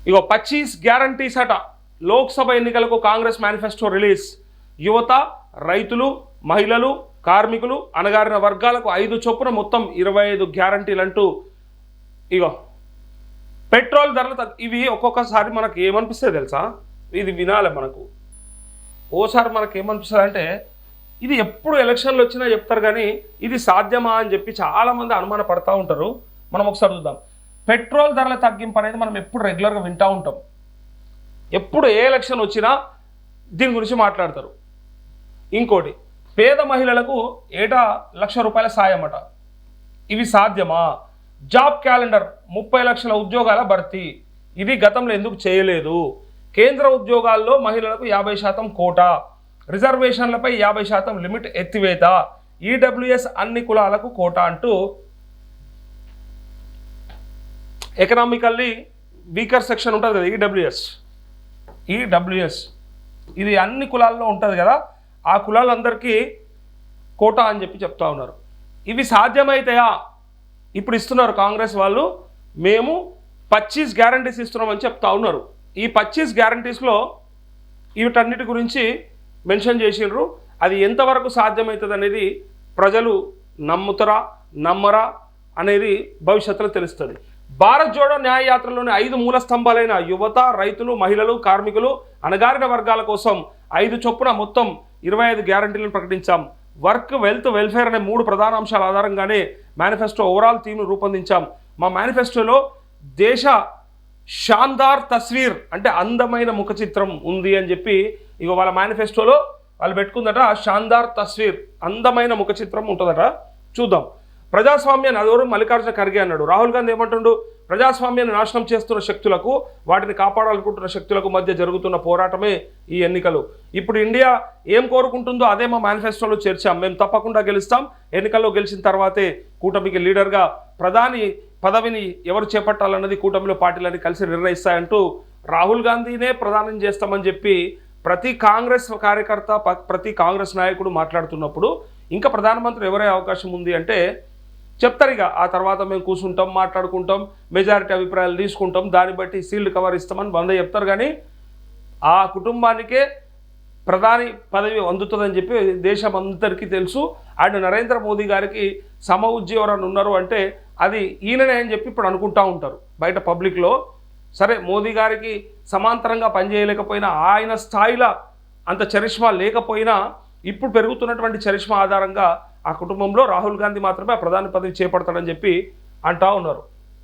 ఇగో 25 guarantees అట. లోక్సభ ఎన్నికలకు Congress manifesto release. యువత, రైతులు, మహిళలు, కార్మికులు, అణగారిన వర్గాలకు 5 చొప్పున మొత్తం 25 గ్యారంటీలు అంటూ. ఇగో పెట్రోల్ ధరలు ఇవి ఒక్కొక్కసారి మనకు ఏమనిపిస్తుంది తెలుసా? ఇది వినాలి మనకు. ఓసారి మనకు ఏమనిపిస్తుంది అంటే ఇది ఎప్పుడు ఎలక్షన్లు వచ్చినా చెప్తారు, కానీ ఇది సాధ్యమా అని చెప్పి చాలామంది అనుమాన పడుతూ ఉంటారు. మనం ఒకసారి చూద్దాం. పెట్రోల్ ధరల తగ్గింపు అనేది మనం ఎప్పుడు రెగ్యులర్గా వింటూ ఉంటాం. ఎప్పుడు ఏ ఎలక్షన్ వచ్చినా దీని గురించి మాట్లాడతారు. ఇంకోటి, పేద మహిళలకు ఏటా ₹1,00,000 సాయం అట. ఇవి సాధ్యమా? జాబ్ క్యాలెండర్ 30 లక్షల ఉద్యోగాల భర్తీ. ఇది గతంలో ఎందుకు చేయలేదు? కేంద్ర ఉద్యోగాల్లో మహిళలకు 50% కోటా, రిజర్వేషన్లపై 50% లిమిట్ ఎత్తివేత, ఈడబ్ల్యూఎస్ అన్ని కులాలకు కోటా అంటూ ఎకనామికల్లీ వీకర్ సెక్షన్ ఉంటుంది కదా, ఈడబ్ల్యూఎస్ ఇది అన్ని కులాల్లో ఉంటుంది కదా, ఆ కులాలందరికీ కోటా అని చెప్పి చెప్తా ఉన్నారు. ఇవి సాధ్యమైతాయా? ఇప్పుడు ఇస్తున్నారు కాంగ్రెస్ వాళ్ళు. మేము 25 గ్యారంటీస్ ఇస్తున్నామని చెప్తా ఉన్నారు. ఈ 25 గ్యారంటీస్లో వీటన్నిటి గురించి మెన్షన్ చేసిండ్రు. అది ఎంతవరకు సాధ్యమవుతుంది అనేది ప్రజలు నమ్ముతారా నమ్మరా అనేది భవిష్యత్తులో తెలుస్తుంది. భారత్ జోడో న్యాయ యాత్రలోని 5 మూల స్తంభాలైన యువత, రైతులు, మహిళలు, కార్మికులు, అణగారిన వర్గాల కోసం 5 చొప్పున మొత్తం 25 గ్యారంటీలను ప్రకటించాం. వర్క్, వెల్త్, వెల్ఫేర్ అనే 3 ప్రధాన అంశాల ఆధారంగానే మేనిఫెస్టో ఓవరాల్ థీమ్ను రూపొందించాం. మా మేనిఫెస్టోలో దేశ షాందార్ తస్వీర్ అంటే అందమైన ముఖ చిత్రం ఉంది అని చెప్పి ఇక వాళ్ళ మేనిఫెస్టోలో వాళ్ళు పెట్టుకుందట. షాందార్ తస్వీర్ అందమైన ముఖ చిత్రం ఉంటుందట. చూద్దాం. ప్రజాస్వామ్యాన్ని అదోరు మల్లికార్జున ఖర్గే అన్నాడు. రాహుల్ గాంధీ ఏమంటుండు? ప్రజాస్వామ్యాన్ని నాశనం చేస్తున్న శక్తులకు, వాటిని కాపాడాలనుకుంటున్న శక్తులకు మధ్య జరుగుతున్న పోరాటమే ఈ ఎన్నికలు. ఇప్పుడు ఇండియా ఏం కోరుకుంటుందో అదే మా మేనిఫెస్టోలో చేర్చాం. మేము తప్పకుండా గెలుస్తాం. ఎన్నికల్లో గెలిచిన తర్వాతే కూటమికి లీడర్గా ప్రధాని పదవిని ఎవరు చేపట్టాలన్నది కూటమిలో పార్టీలన్నీ కలిసి నిర్ణయిస్తాయంటూ రాహుల్ గాంధీనే ప్రధానం చేస్తామని చెప్పి ప్రతి కాంగ్రెస్ కార్యకర్త, ప్రతి కాంగ్రెస్ నాయకుడు మాట్లాడుతున్నప్పుడు ఇంకా ప్రధానమంత్రి ఎవరే అవకాశం ఉంది అంటే చెప్తారు. ఇక ఆ తర్వాత మేము కూర్చుంటాం, మాట్లాడుకుంటాం, మెజారిటీ అభిప్రాయాలు తీసుకుంటాం, దాన్ని బట్టి సీల్డ్ కవర్ ఇస్తామని 100 చెప్తారు. కానీ ఆ కుటుంబానికే ప్రధాని పదవి అందుతుందని చెప్పి దేశం అందరికీ తెలుసు. అండ్ నరేంద్ర మోదీ గారికి సమ ఉద్యోగం ఉన్నారు అంటే అది ఈయననే అని చెప్పి ఇప్పుడు అనుకుంటూ ఉంటారు బయట పబ్లిక్లో. సరే, మోదీ గారికి సమాంతరంగా పనిచేయలేకపోయినా, ఆయన స్థాయిలో అంత చరిష్మా లేకపోయినా ఇప్పుడు పెరుగుతున్నటువంటి చరిష్మా ఆధారంగా ఆ కుటుంబంలో రాహుల్ గాంధీ మాత్రమే ఆ ప్రధాని పదవి చేపడతాడని చెప్పి అంటూ ఉన్నారు.